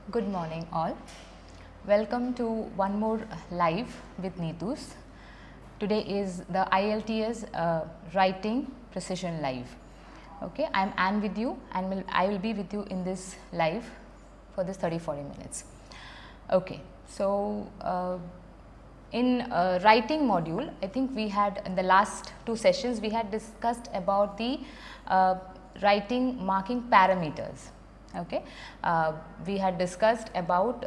Good morning all. Welcome to one more live with Neetus. Today is the Ielts writing precision live. Okay, I am Anne with you and I will be with you in this live for this 30-40 minutes. Okay, so in writing module, I think we had in the last two sessions we had discussed about the writing marking parameters. Okay, we had discussed about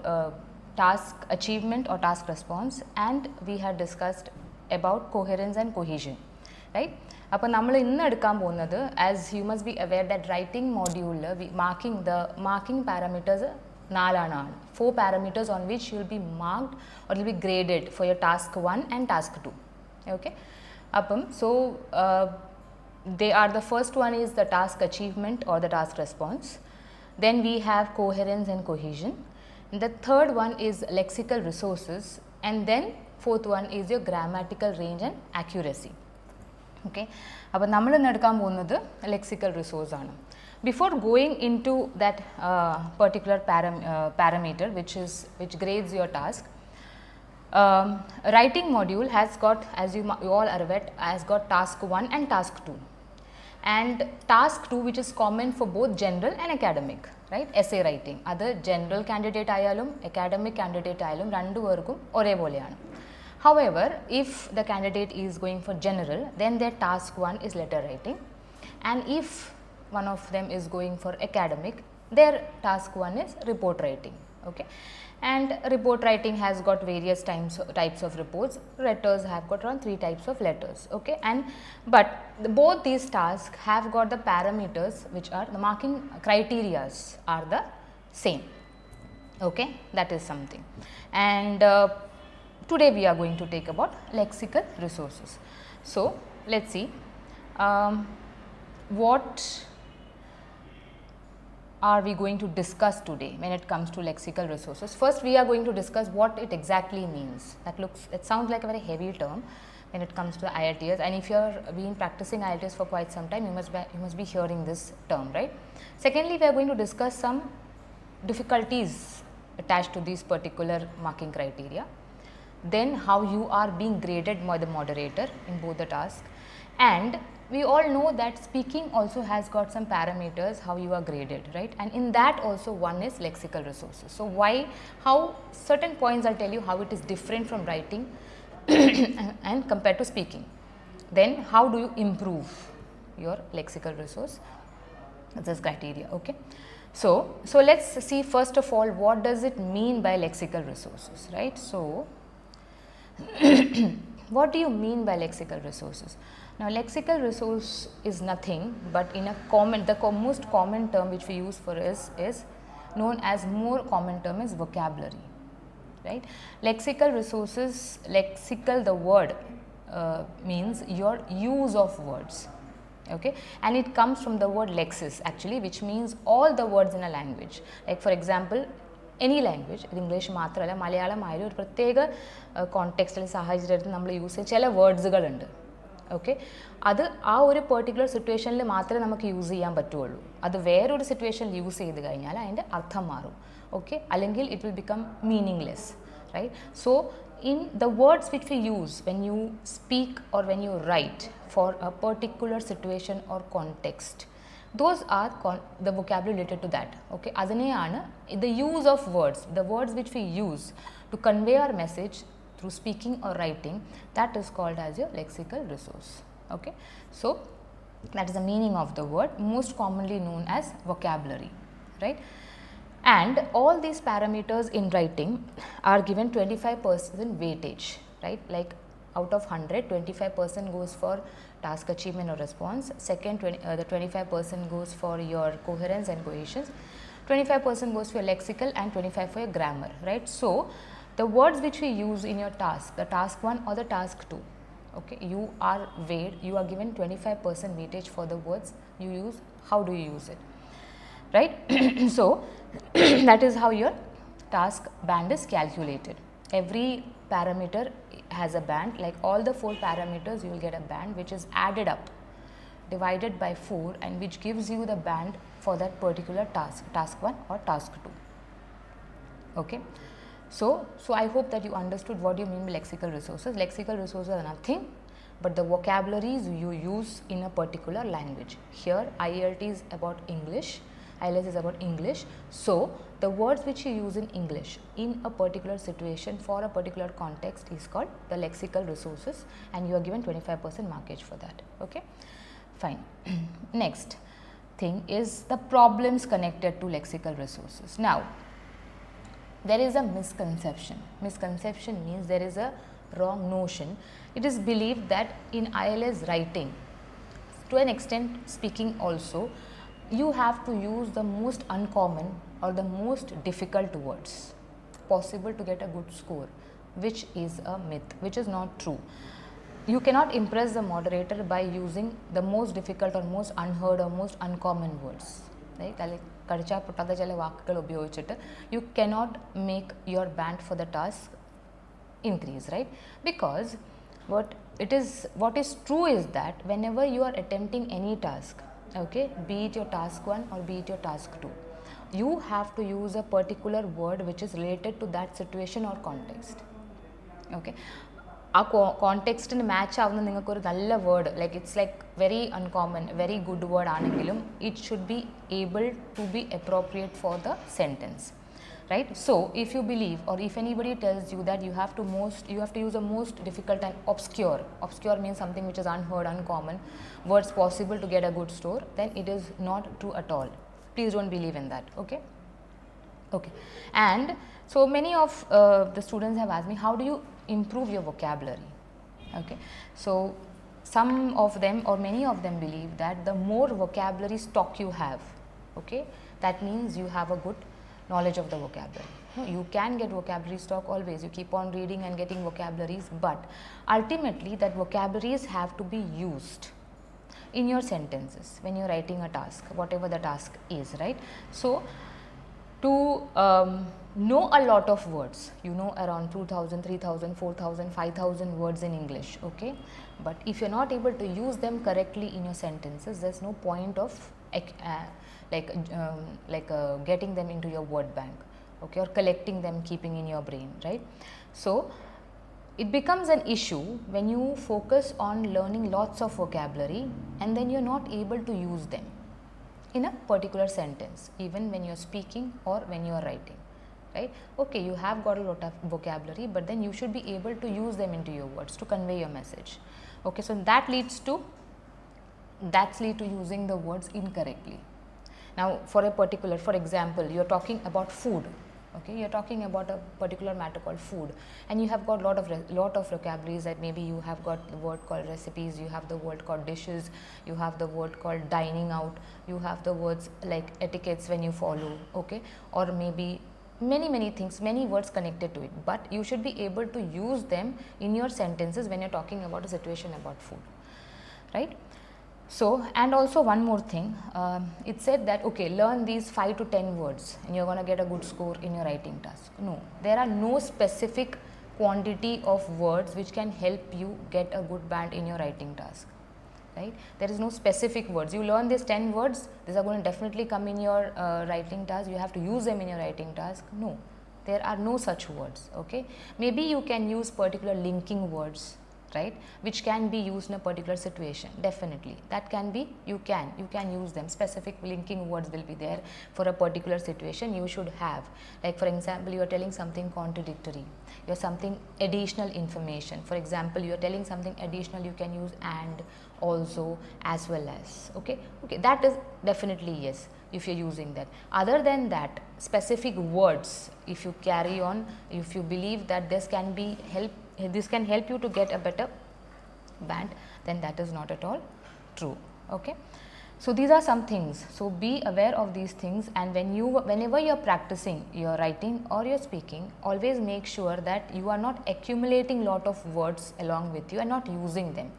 task achievement or task response, and we had discussed about coherence and cohesion, right? അപ്പോൾ നമ്മൾ ഇന്ന് എടുക്കാൻ പോകുന്നത്, as you must be aware that writing മോഡ്യൂളിൽ marking parameters നാലാണ്. 4 parameters on which you will be marked or will be graded for your task 1 and task 2. Okay, അപ്പം they are, the first one is the task achievement or the task response. Then we have coherence and cohesion. And the third one is lexical resources, and then fourth one is your grammatical range and accuracy. Okay, അപ്പോൾ നമ്മൾ ഇന്ന് എടുക്കാൻ പോകുന്നത് lexical resource ആണ്. Before going into that particular parameter which grades your task, writing module has got, as you all are aware, has got task 1 and task 2. And task 2, which is common for both general and academic, right? Essay writing, അത് general candidate ആയാലും academic candidate ആയാലും രണ്ടുപേർക്കും ഒരേപോലെയാണ്. However, if the candidate is going for general, then their task 1 is letter writing, and if one of them is going for academic, their task 1 is report writing. Okay, and report writing has got various types of reports. Letters have got around 3 types of letters. Okay, and but both these tasks have got the parameters, which are the marking criterias are the same. Okay, that is something. And today we are going to take about lexical resources. So let's see what are we going to discuss today when it comes to lexical resources. First, we are going to discuss what it exactly means. It sounds like a very heavy term when it comes to the IELTS, and if you are been practicing IELTS for quite some time, you must be hearing this term, right? Secondly, we are going to discuss some difficulties attached to these particular marking criteria. Then how you are being graded by the moderator in both the tasks, and we all know that speaking also has got some parameters how you are graded, right? And in that also one is lexical resources. So how certain points I'll tell you how it is different from writing and compared to speaking. Then how do you improve your lexical resource, this criteria. Okay, so let's see first of all what does it mean by lexical resources, right? So what do you mean by lexical resources? Now, lexical resource is nothing but in a most common term which we use for is known as, more common term is vocabulary, right? Lexical resources, lexical, the word means your use of words. Okay, and it comes from the word lexis actually, which means all the words in a language. Like for example, any language, English മാത്രമല്ല മലയാളം ആയാലും ഒരു പ്രത്യേക കോണ്ടെക്സ്റ്റിൽ സാഹചര്യത്തിൽ നമ്മൾ use ചെയ്യുന്ന ചില വേർഡ്സുകളുണ്ട്. Okay, അത് ആ ഒരു പെർട്ടിക്കുലർ സിറ്റുവേഷനിൽ മാത്രമേ നമുക്ക് യൂസ് ചെയ്യാൻ പറ്റുള്ളൂ. അത് വേറൊരു സിറ്റുവേഷനിൽ യൂസ് ചെയ്ത് കഴിഞ്ഞാൽ അതിൻ്റെ അർത്ഥം മാറും. ഓക്കെ, അല്ലെങ്കിൽ it will become meaningless, right? So in the words which we use when you speak or when you write for a particular situation or context, those are the vocabulary related to that. Okay, adaneyana the use of words, the words which we use to convey our message through speaking or writing, that is called as your lexical resource. Okay, so that is the meaning of the word, most commonly known as vocabulary, right? And all these parameters in writing are given 25% weightage, right? Like out of 100, 25% goes for task achievement or response. Second, the 25% goes for your coherence and cohesion. 25% goes for your lexical and 25% for your grammar, right? So the words which we use in your task, the task 1 or the task 2, okay, you are given 25% weightage for the words you use. How do you use it, right? So that is how your task band is calculated. Every parameter has a band, like all the 4 parameters you will get a band which is added up, divided by 4, and which gives you the band for that particular task, task 1 or task 2. Okay. So I hope that you understood what you mean by lexical resources. Lexical resources are nothing but the vocabularies you use in a particular language. Here IELT is about English, IELTS is about English. So the words which you use in English in a particular situation for a particular context is called the lexical resources, and you are given 25% markage for that. Okay, fine. Next thing is the problems connected to lexical resources. Now there is a misconception. Misconception means there is a wrong notion. It is believed that in IELTS writing, to an extent speaking also, you have to use the most uncommon or the most difficult words possible to get a good score, which is a myth, which is not true. You cannot impress the moderator by using the most difficult or most unheard or most uncommon words. Right? കടിച്ചാൽ പൊട്ടാത്ത ചില വാക്കുകൾ ഉപയോഗിച്ചിട്ട് you cannot make your band for the task increase, right? Because what is true is that whenever you are attempting any task, okay, be it your task 1 or be it your task 2, you have to use a particular word which is related to that situation or context. Okay, ആ കോണ്ടെക്സ്റ്റിന് match ആവുന്ന നിങ്ങൾക്കൊരു നല്ല word like it's like very uncommon very good word ആണെങ്കിലും it should be able to be appropriate for the sentence, right? So if you believe or if anybody tells you that you have to use a most difficult and obscure means something which is unheard, uncommon words possible to get a good score, then it is not true at all. Please don't believe in that. Okay. And so many of the students have asked me, how do you improve your vocabulary? Okay, so some of them or many of them believe that the more vocabulary stock you have, okay, that means you have a good knowledge of the vocabulary. No, you can get vocabulary stock always, you keep on reading and getting vocabularies, but ultimately that vocabularies have to be used in your sentences when you are writing a task, whatever the task is, right? So to know a lot of words, you know around 2000, 3000, 4000, 5000 words in English, okay, but if you are not able to use them correctly in your sentences, there is no point of getting them into your word bank, okay, or collecting them, keeping in your brain, right? So it becomes an issue when you focus on learning lots of vocabulary and then you are not able to use them in a particular sentence, even when you are speaking or when you are writing, right? Okay, you have got a lot of vocabulary, but then you should be able to use them into your words to convey your message. Okay, so that leads to using the words incorrectly. Now for example, you are talking about food, okay, you are talking about a particular matter called food, and you have got lot of vocabularies, that maybe you have got the word called recipes, you have the word called dishes, you have the word called dining out, you have the words like etiquettes when you follow, okay, or maybe many things, many words connected to it, but you should be able to use them in your sentences when you are talking about a situation about food, right? So, and also one more thing, it said that okay, learn these 5 to 10 words and you are going to get a good score in your writing task. No, there are no specific quantity of words which can help you get a good band in your writing task, right? There is no specific words. You learn these 10 words, these are going to definitely come in your writing task, you have to use them in your writing task. No, there are no such words, okay. Maybe you can use particular linking words, right, which can be used in a particular situation, definitely that can be, you can use them. Specific linking words will be there for a particular situation you should have, like for example, you are telling something contradictory, you are something additional information, for example, you are telling something additional, you can use and, also, as well as, okay, that is definitely yes if you are using that. Other than that, specific words, if you carry on, if you believe that this can help you to get a better band, then that is not at all true, okay. So these are some things, so be aware of these things, and whenever you are practicing your writing or your speaking, always make sure that you are not accumulating lot of words along with you and not using them.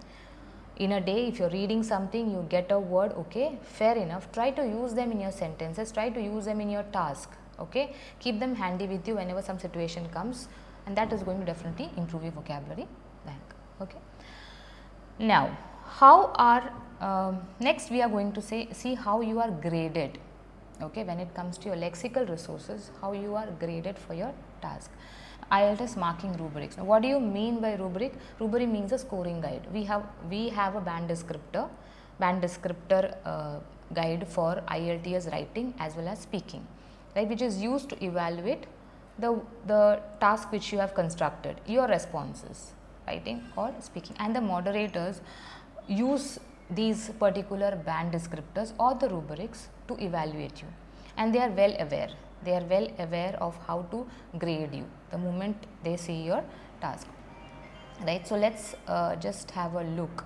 In a day, if you are reading something, you get a word, okay, fair enough, try to use them in your sentences, try to use them in your task, okay, keep them handy with you whenever some situation comes, and that is going to definitely improve your vocabulary bank, okay. Now how are next we are going to see how you are graded, Okay, when it comes to your lexical resources, how you are graded for your task. IELTS marking rubrics. Now, what do you mean by rubric? Rubric means a scoring guide. We have a band descriptor guide for IELTS writing as well as speaking, right, which is used to evaluate the task which you have constructed, your responses, writing or speaking, and the moderators use these particular band descriptors or the rubrics to evaluate you, and they are well aware of how to grade you the moment they see your task, right. So, let us just have a look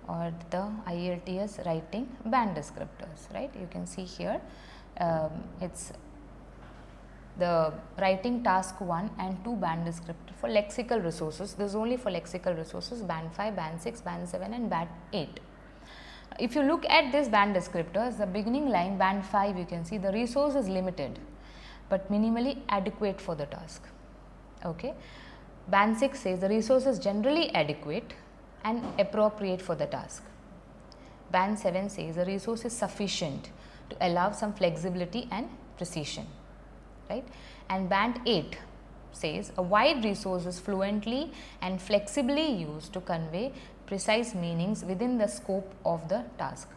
at the IELTS writing band descriptors, right. You can see here it's the writing task 1 and 2 band descriptor for lexical resources. This is only for lexical resources, band 5, band 6, band 7 and band 8. If you look at this band descriptors, the beginning line band 5, you can see the resource is limited but minimally adequate for the task. Okay. Band 6 says the resource is generally adequate and appropriate for the task. Band 7 says the resource is sufficient to allow some flexibility and precision, right. And band 8 says a wide resource is fluently and flexibly used to convey precise meanings within the scope of the task.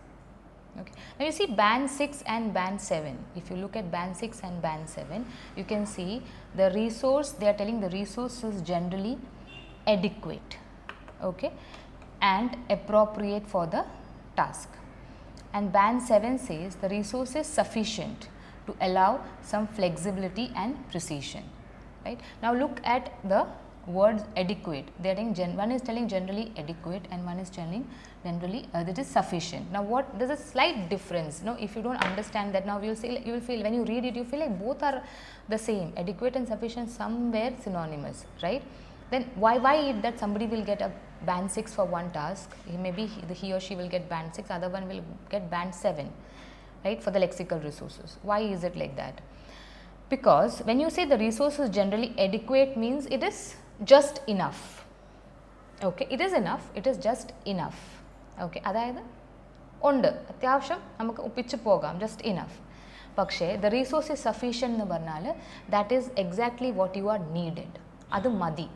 Okay. Now, you see band 6 and band 7. If you look at band 6 and band 7, you can see the resource, they are telling the resource is generally adequate, okay, and appropriate for the task. And band 7 says the resource is sufficient to allow some flexibility and precision, right. Now, look at the words adequate. They are telling one is telling generally adequate and one is telling generally that is sufficient. Now, what there is a slight difference. No, if you don't understand that, now you will feel when you read it, you feel like both are the same. Adequate and sufficient somewhere synonymous, right. Then why it that somebody will get a band 6 for one task, maybe he or she will get band 6, other one will get band 7, right, for the lexical resources. Why is it like that? Because when you say the resource is generally adequate means it is just enough, okay, it is enough, it is just enough, okay, അതായത് ഉണ്ട് അത്യാവശ്യം നമുക്ക് ഒപ്പിച്ച് പോകാം, just enough. പക്ഷേ the resource is sufficient എന്ന് പറഞ്ഞാൽ that is exactly what you are needed, അത് മതി,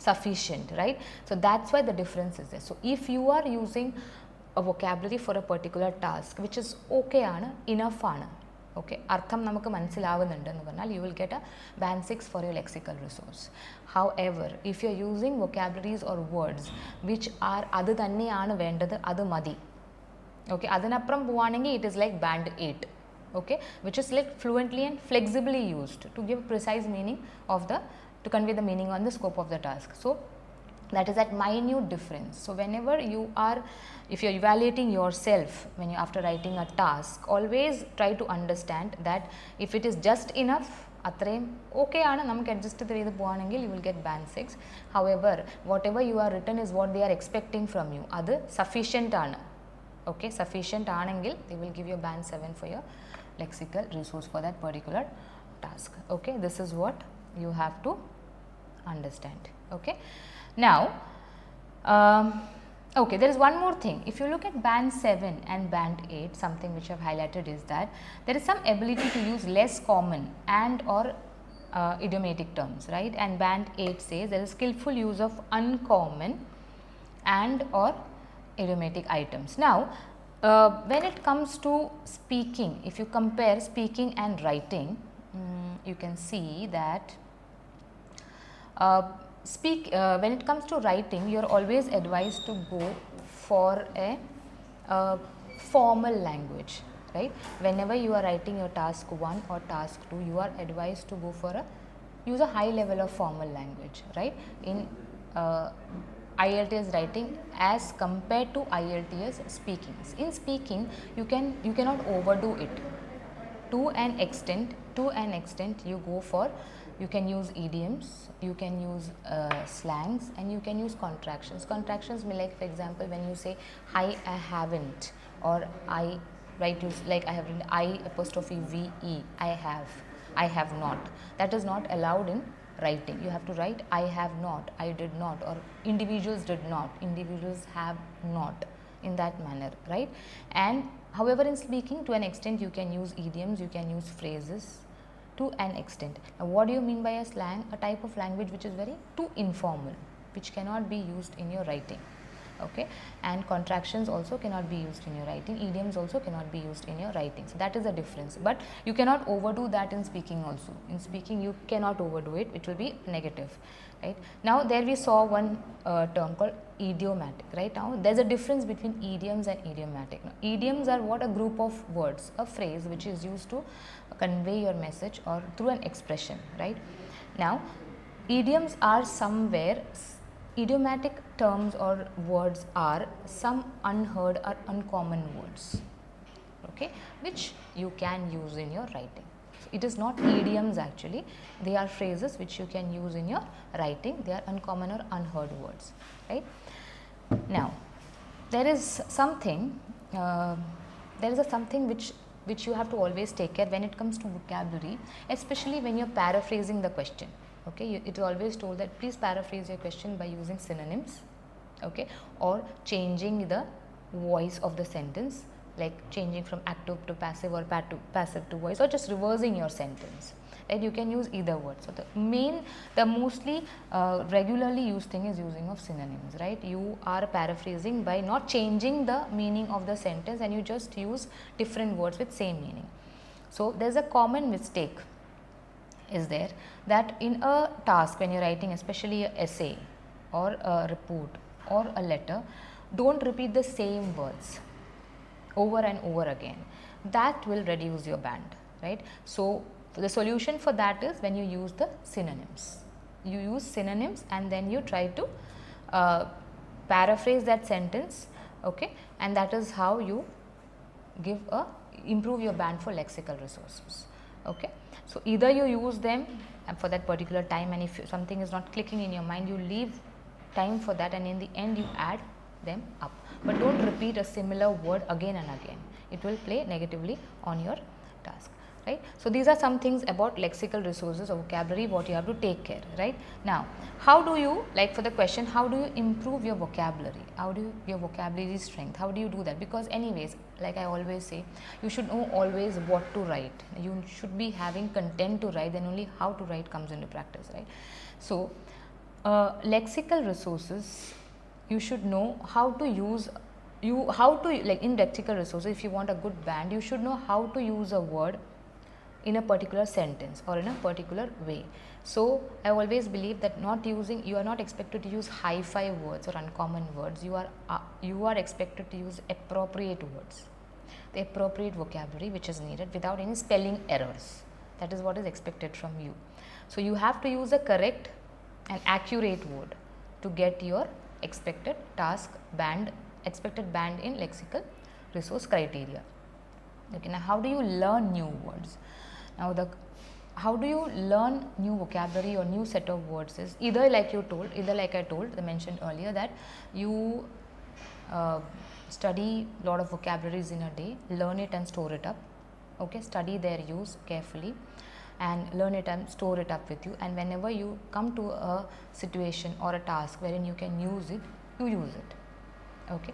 sufficient, right. So, that's why the difference is there. So, if you are using a vocabulary for a particular task which is okay ആണ്, enough ആണ്, okay, അർത്ഥം നമുക്ക് മനസ്സിലാവുന്നുണ്ട് എന്ന് പറഞ്ഞാൽ you will get a band 6 for your lexical resource. However, if you are using vocabularies or words which are അത് തന്നെയാണ് വേണ്ടത്, അത് മതി, okay, അതിനപ്പുറം പോവാണെങ്കിൽ it is like band 8, okay, which is like fluently and flexibly used to give precise meaning of the, to convey the meaning on the scope of the task. So, that is that minute difference. So, whenever you are, if you are evaluating yourself when you after writing a task, always try to understand that if it is just enough, അത്രയും okay ആണ്, നമുക്ക് adjust ചെയ്ത് പോവാണെങ്കിൽ you will get band 6. However, whatever you are written is what they are expecting from you, അത് sufficient ആണ്, okay, sufficient ആണെങ്കിൽ they will give you band 7 for your lexical resource for that particular task, okay. This is what you have to understand, okay. Now, okay, there is one more thing. If you look at band 7 and band 8, something which I have highlighted is that there is some ability to use less common and or idiomatic terms, right. And band 8 says there is skillful use of uncommon and or idiomatic items. Now, when it comes to speaking, if you compare speaking and writing, you can see that when it comes to writing, you are always advised to go for a formal language, right. Whenever you are writing your task 1 or task 2, you are advised to go for use a high level of formal language, right, in IELTS writing as compared to IELTS speaking. In speaking, you cannot overdo it. To an extent you go for, you can use idioms, you can use slangs and you can use contractions. Contractions may, like for example, when you say I haven't, or I, right, use like I have written I apostrophe VE, I have not. That is not allowed in writing. You have to write I have not, I did not, or individuals did not, individuals have not, in that manner, right. And However, in speaking, to an extent you can use idioms, you can use phrases to an extent. Now, what do you mean by a slang? A type of language which is very too informal, which cannot be used in your writing. Okay, and contractions also cannot be used in your writing, idioms also cannot be used in your writing. So that is the difference, but you cannot overdo that in speaking also. In speaking you cannot overdo it, it will be negative, right? Now there we saw one term called idiomatic. Right, now there's a difference between idioms and idiomatic. Now, idioms are what? A group of words, a phrase which is used to convey your message or through an expression, right? Now idioms are somewhere, idiomatic terms or words are some unheard or uncommon words, okay, which you can use in your writing. So it is not idioms actually, they are phrases which you can use in your writing, they are uncommon or unheard words, right. Now there is something which you have to always take care when it comes to vocabulary, especially when you are paraphrasing the question. Okay, it is always told that please paraphrase your question by using synonyms, okay, or changing the voice of the sentence, like changing from active to passive or passive to voice, or just reversing your sentence. Right, you can use either word. So the mostly regularly used thing is using of synonyms. Right, you are paraphrasing by not changing the meaning of the sentence, and you just use different words with same meaning. So there is a common mistake is there, that in a task when you are writing, especially an essay or a report or a letter, don't repeat the same words over and over again. That will reduce your band, right. So the solution for that is when you use the synonyms. You use synonyms and then you try to paraphrase that sentence, okay, and that is how you improve your band for lexical resources. Okay, so either you use them for that particular time, and if something is not clicking in your mind, you leave time for that, and in the end you add them up, but don't repeat a similar word again and again. It will play negatively on your task, right. So these are some things about lexical resources or vocabulary what you have to take care, right. Now how do you, like for the question, how do you improve your vocabulary, your vocabulary strength, how do you do that? Because anyways, like I always say, you should know always what to write, you should be having content to write, then only how to write comes into practice, right. So lexical resources, you should know how to use, like in lexical resources, if you want a good band, you should know how to use a word in a particular sentence or in a particular way. So I always believe that you are not expected to use hi-fi words or uncommon words, you are expected to use appropriate words, the appropriate vocabulary which is needed without any spelling errors. That is what is expected from you. So you have to use a correct and accurate word to get your expected band in lexical resource criteria. Okay, now how do you learn new words? Now how do you learn new vocabulary or new set of words is either like I mentioned earlier, that you study lot of vocabularies in a day, learn it and store it up, okay, study their use carefully and learn it and store it up with you, and whenever you come to a situation or a task wherein you can use it, you use it, okay,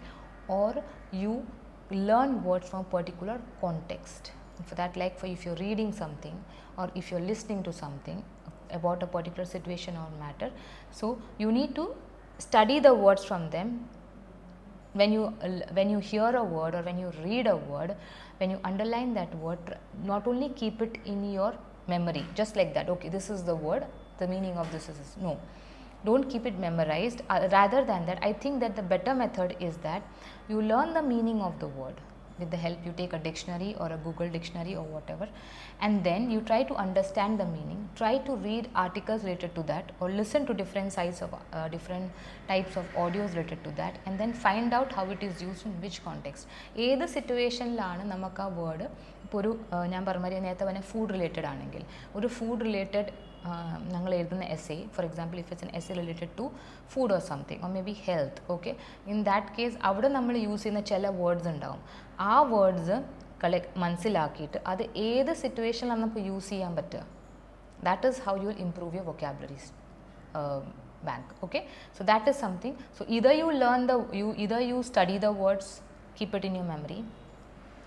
or you learn words from a particular context. For that, like if you're reading something or if you're listening to something about a particular situation or matter, so you need to study the words from them. When you hear a word or when you read a word, when you underline that word, not only keep it in your memory just like that, okay, this is the word, the meaning of this is this. No, don't keep it memorized. Rather than that, I think that the better method is that you learn the meaning of the word with the help, you take a dictionary or a Google dictionary or whatever, and then you try to understand the meaning, try to read articles related to that or listen to different types of audios related to that, and then find out how it is used in which context. ഏത് സിറ്റുവേഷനിലാണ് നമുക്ക് ആ word, ഇപ്പോൾ ഒരു ഞാൻ പറഞ്ഞ നേരത്തെ പറഞ്ഞ food related ആണെങ്കിൽ, ഒരു ഫുഡ് റിലേറ്റഡ് ഞങ്ങൾ എഴുതുന്ന essay, for example if it's an essay related to food or something or maybe health, okay, in that case അവിടെ നമ്മൾ യൂസ് ചെയ്യുന്ന ചില വേർഡ്സ് ഉണ്ടാവും, ആ വേർഡ്സ് മനസ്സിലാക്കിയിട്ട് അത് ഏത് സിറ്റുവേഷനിലാണ് നമുക്ക് യൂസ് ചെയ്യാൻ പറ്റുക, that is how you will improve your vocabulary bank, okay. So that is something. So either you study the words, keep it in your memory,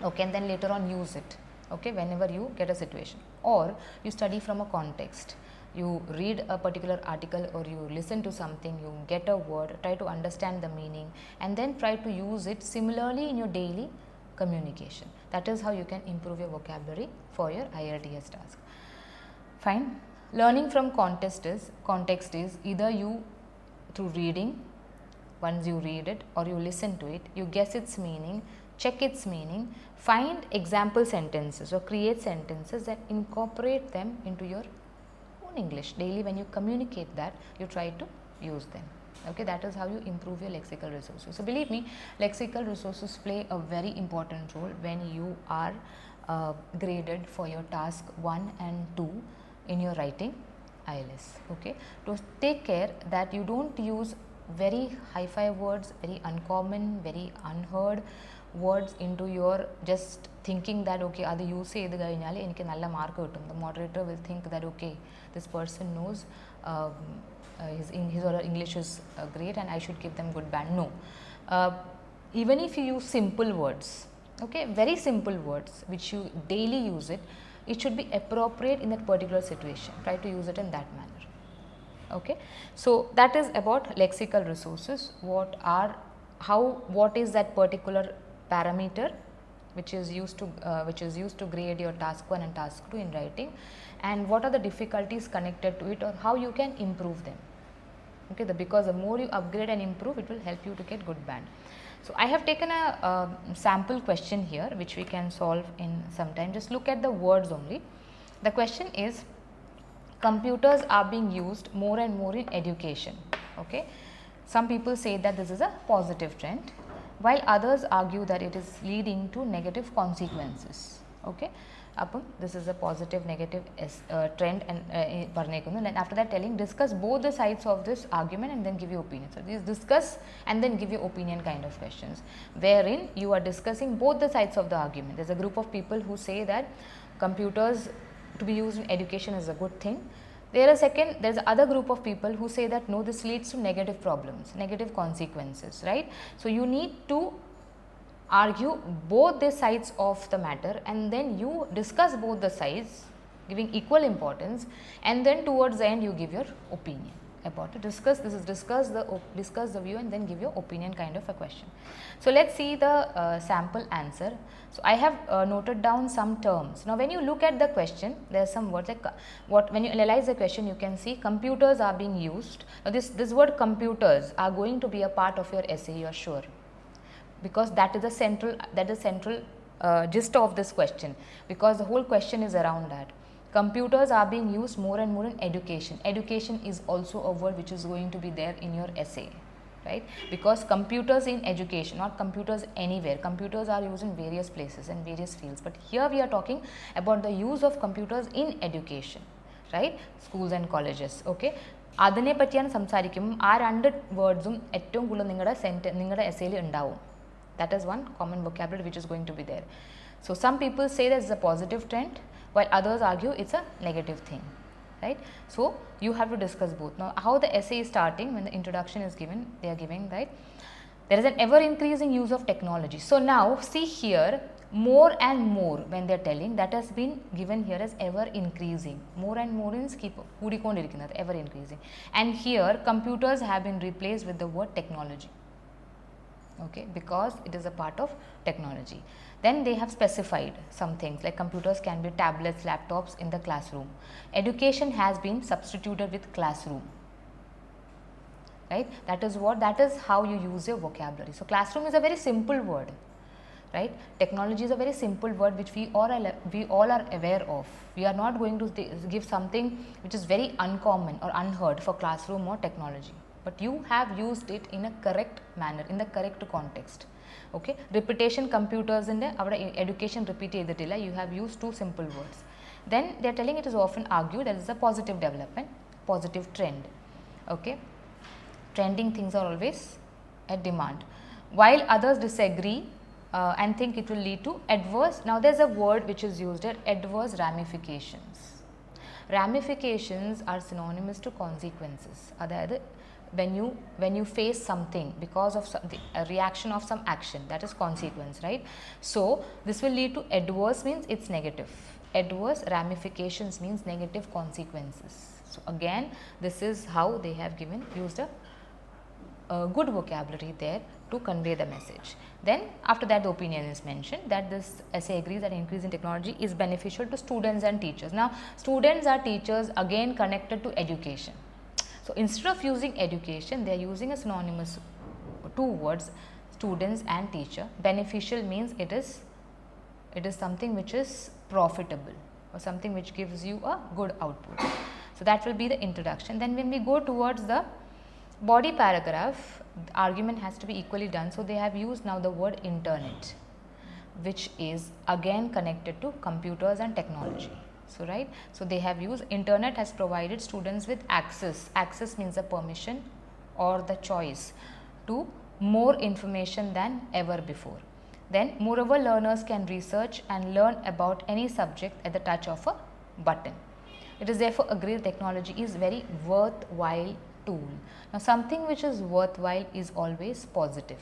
okay, and then later on use it, okay, whenever you get a situation, or you study from a context, you read a particular article or you listen to something, you get a word, try to understand the meaning and then try to use it similarly in your daily communication. That is how you can improve your vocabulary for your IELTS task. Fine. Learning from context is either you through reading, once you read it, or you listen to it, you guess its meaning, check its meaning, find example sentences or create sentences and incorporate them into your own English. Daily when you communicate that, you try to use them. Okay, that is how you improve your lexical resources. So believe me, lexical resources play a very important role when you are graded for your task 1 and 2 in your writing IELTS. Okay, to take care that you don't use very hi-fi words, very uncommon, very unheard words into your just thinking that okay, adu use ചെയ്ത് കഴിഞ്ഞാൽ എനിക്ക് നല്ല mark കിട്ടും. The moderator will think that okay, this person knows his or her English is great and I should give them good band. No, even if you use simple words, okay, very simple words which you daily use it, it should be appropriate in that particular situation. Try to use it in that manner. Okay, so that is about lexical resources. What is that particular parameter which is used to grade your task 1 and task 2 in writing, and what are the difficulties connected to it or how you can improve them. Okay, because the more you upgrade and improve, it will help you to get good band. So I have taken a sample question here which we can solve in some time. Just look at the words only. The question is, computers are being used more and more in education. Okay, some people say that this is a positive trend, while others argue that it is leading to negative consequences. Okay, this is a positive negative trend and and after that telling discuss both the sides of this argument and then give your opinion. So this discuss and then give your opinion kind of questions, wherein you are discussing both the sides of the argument. There is a group of people who say that computers to be used in education is a good thing. There is other group of people who say that no, this leads to negative problems, negative consequences, right? So you need to argue both the sides of the matter and then you discuss both the sides giving equal importance, and then towards the end you give your opinion about it. Discuss the view and then give your opinion kind of a question. So let's see the sample answer. So I have noted down some terms. Now when you look at the question, there are some words like when you analyze the question, you can see computers are being used. Now this word computers are going to be a part of your essay, you are sure, because that is the central gist of this question, because the whole question is around that. Computers are being used more and more in education. Education is also a word which is going to be there in your essay, right? Because computers in education, not computers anywhere. Computers are used in various places and various fields, but here we are talking about the use of computers in education, right? Schools and colleges. Okay, അതിനെ പറ്റിയാണ് സംസാരിക്കുമ്പോൾ ആ രണ്ട് വേർഡ്സും ഏറ്റവും കൂടുതൽ നിങ്ങളുടെ എസ്സേയിൽ ഉണ്ടാവും. That is one common vocabulary which is going to be there. So some people say that it's a positive trend, while others argue it's a negative thing, right? So you have to discuss both. Now how the essay is starting, when the introduction is given, they are giving, right, there is an ever increasing use of technology. So now see here, more and more, when they are telling, that has been given here as ever increasing. More and more means keep koodikondirikkunnathu, ever increasing, and here computers have been replaced with the word technology. Okay, because it is a part of technology. Then they have specified some things like computers can be tablets, laptops in the classroom. Education has been substituted with classroom, right? That is how you use your vocabulary. So classroom is a very simple word, right? Technology is a very simple word which we all are aware of. We are not going to give something which is very uncommon or unheard for classroom or technology, but you have used it in a correct manner, in the correct context. Okay, repetition, computers in the education repeat edutilla, you have used two simple words. Then they are telling it is often argued that it is a positive development, positive trend. Okay, trending things are always at demand, while others disagree and think it will lead to adverse. Now there is a word which is used at adverse ramifications. Ramifications are synonymous to consequences. അതായത് when you face something because of a reaction of some action, that is consequence, right? So this will lead to adverse, means it's negative. Adverse ramifications means negative consequences. So again, this is how they have used a good vocabulary there to convey the message. Then after that, the opinion is mentioned that this essay agrees that increase in technology is beneficial to students and teachers. Now students are teachers, again connected to education. So instead of using education, they are using a synonymous two words, students and teacher. Beneficial means it is something which is profitable or something which gives you a good output. So that will be the introduction. Then when we go towards the body paragraph, the argument has to be equally done. So they have used now the word internet, which is again connected to computers and technology. So right, so they have used internet has provided students with access. Access means a permission or the choice to more information than ever before. Then moreover, learners can research and learn about any subject at the touch of a button. It is therefore agreed technology is very worthwhile tool. Now something which is worthwhile is always positive.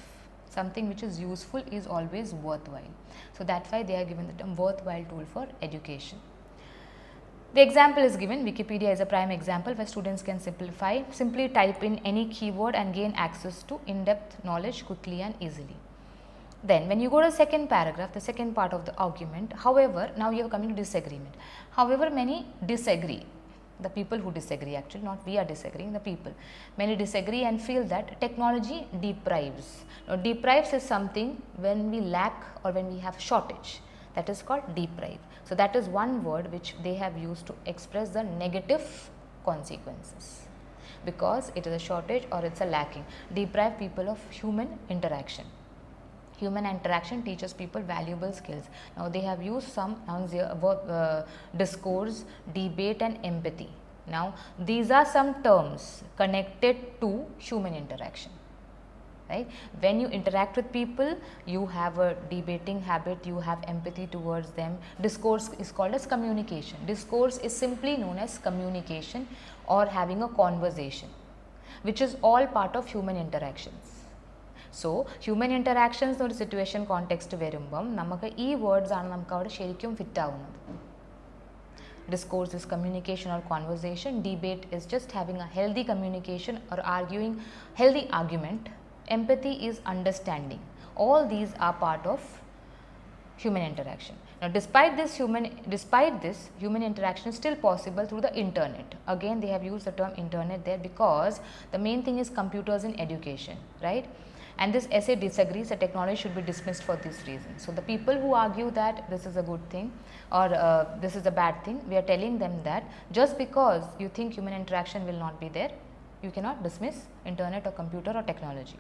Something which is useful is always worthwhile. So that's why they are given the term worthwhile tool for education. The example is given. Wikipedia is a prime example where students can simply type in any keyword and gain access to in-depth knowledge quickly and easily. Then when you go to the second paragraph, the second part of the argument, however, now you are coming to disagreement. However, many disagree. The people who disagree, actually not we are disagreeing, the people. Many disagree and feel that technology deprives. Now deprives is something when we lack or when we have shortage. That is called deprive. So that is one word which they have used to express the negative consequences, because it is a shortage or it's a lacking. Deprive people of human interaction. Human interaction teaches people valuable skills. Now they have used some nouns here about discourse, debate and empathy. Now these are some terms connected to human interaction. Right? When you interact with people, you have a debating habit, you have empathy towards them. Discourse is called as communication. Discourse is simply known as communication or having a conversation, which is all part of human interactions. So human interactions or situation context വരുമ്പം നമുക്ക് ഈ words ആണ് നമുക്ക് അവിടെ ശരിക്കും fit ആവുന്നത്. Discourse is communication or conversation. Debate is just having a healthy communication or arguing healthy argument. Empathy is understanding. All these are part of human interaction. Now despite this human interaction is still possible through the internet. Again they have used the term internet there because the main thing is computers in education, right? And this essay disagrees that technology should be dismissed for this reason. So the people who argue that this is a good thing or this is a bad thing, we are telling them that just because you think human interaction will not be there, you cannot dismiss internet or computer or technology.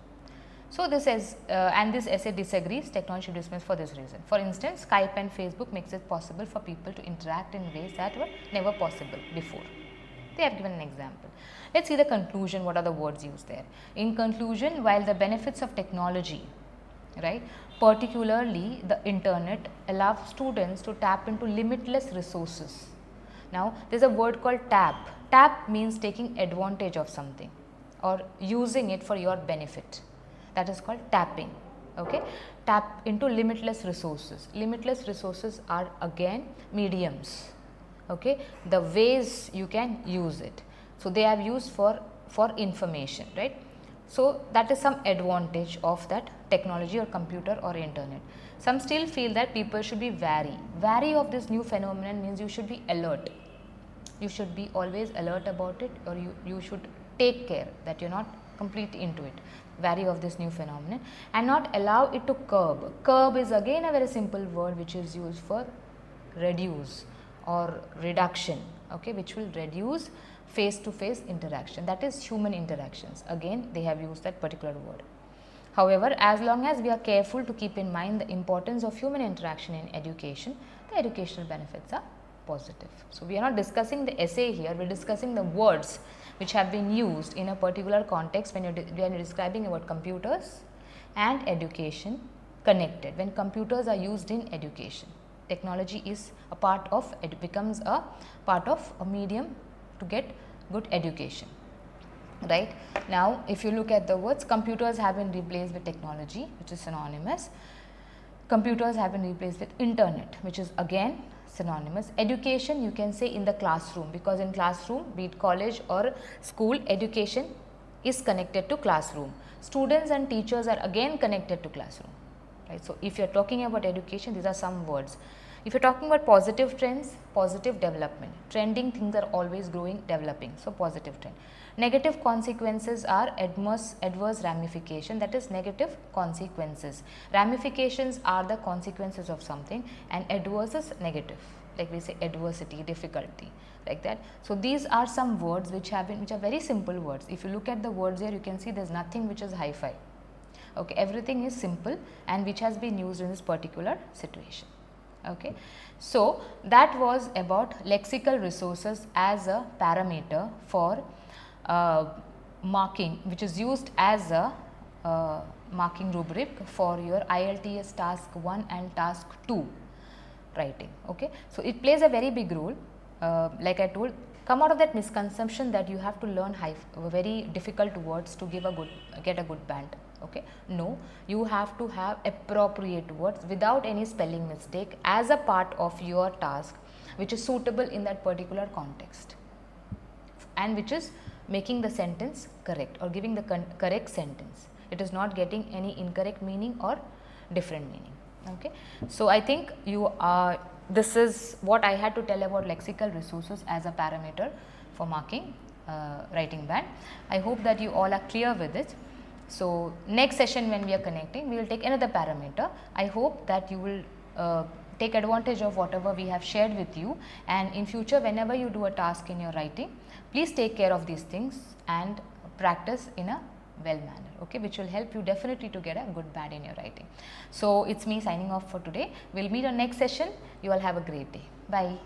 So this is and this essay disagrees technology should be dismissed for this reason. For instance, Skype and Facebook makes it possible for people to interact in ways that were never possible before. They have given an example. Let's see the conclusion. What are the words used there? In conclusion, while the benefits of technology, right, particularly the internet, allow students to tap into limitless resources. Now there is a word called tap. Tap means taking advantage of something or using it for your benefit. That is called tapping. Okay, tap into limitless resources. Limitless resources are again mediums. Okay, the ways you can use it. So they have used for information, right? So that is some advantage of that technology or computer or internet. Some still feel that people should be wary of this new phenomenon. Means you should be alert. You should be always alert about it, or you should take care that you're not completely into it. Wary of this new phenomenon and not allow it to curb. Curb is again a very simple word which is used for reduce or reduction, okay, which will reduce face to face interaction, that is human interactions. Again they have used that particular word. However, as long as we are careful to keep in mind the importance of human interaction in education, the educational benefits are positive. So we are not discussing the essay here, we are discussing the words which have been used in a particular context when you are describing about computers and education connected. When computers are used in education, technology is a part of it, becomes a part of a medium to get good education. right? Now if you look at the words, computers have been replaced with technology, which is synonymous. Computers have been replaced with internet, which is again synonymous. Education, you can say in the classroom, because in classroom, be it college or school, education is connected to classroom. Students and teachers are again connected to classroom, right? So if you are talking about education, these are some words. If you are talking about positive trends, positive development, trending things are always growing, developing, so positive trend. Negative consequences are adverse ramification, that is negative consequences. Ramifications are the consequences of something, and adverse is negative, like we say adversity, difficulty, like that. So these are some words which are very simple words. If you look at the words here, you can see there is nothing which is hi-fi. Okay, everything is simple and which has been used in this particular situation. Okay. So that was about lexical resources as a parameter for marking, which is used as a marking rubric for your IELTS task 1 and task 2 writing. Okay. So it plays a very big role. Like I told, come out of that misconception that you have to learn very difficult words to get a good band. Okay. No, you have to have appropriate words without any spelling mistake as a part of your task, which is suitable in that particular context and which is making the sentence correct or giving the correct sentence. It is not getting any incorrect meaning or different meaning. Okay. So I think this is what I had to tell about lexical resources as a parameter for marking writing band. I hope that you all are clear with it. So next session when we are connecting, we will take another parameter. I hope that you will take advantage of whatever we have shared with you, and in future whenever you do a task in your writing, please take care of these things and practice in a well manner, okay, which will help you definitely to get a good band in your writing. So it's me signing off for today. We'll meet on next session. You all have a great day. Bye.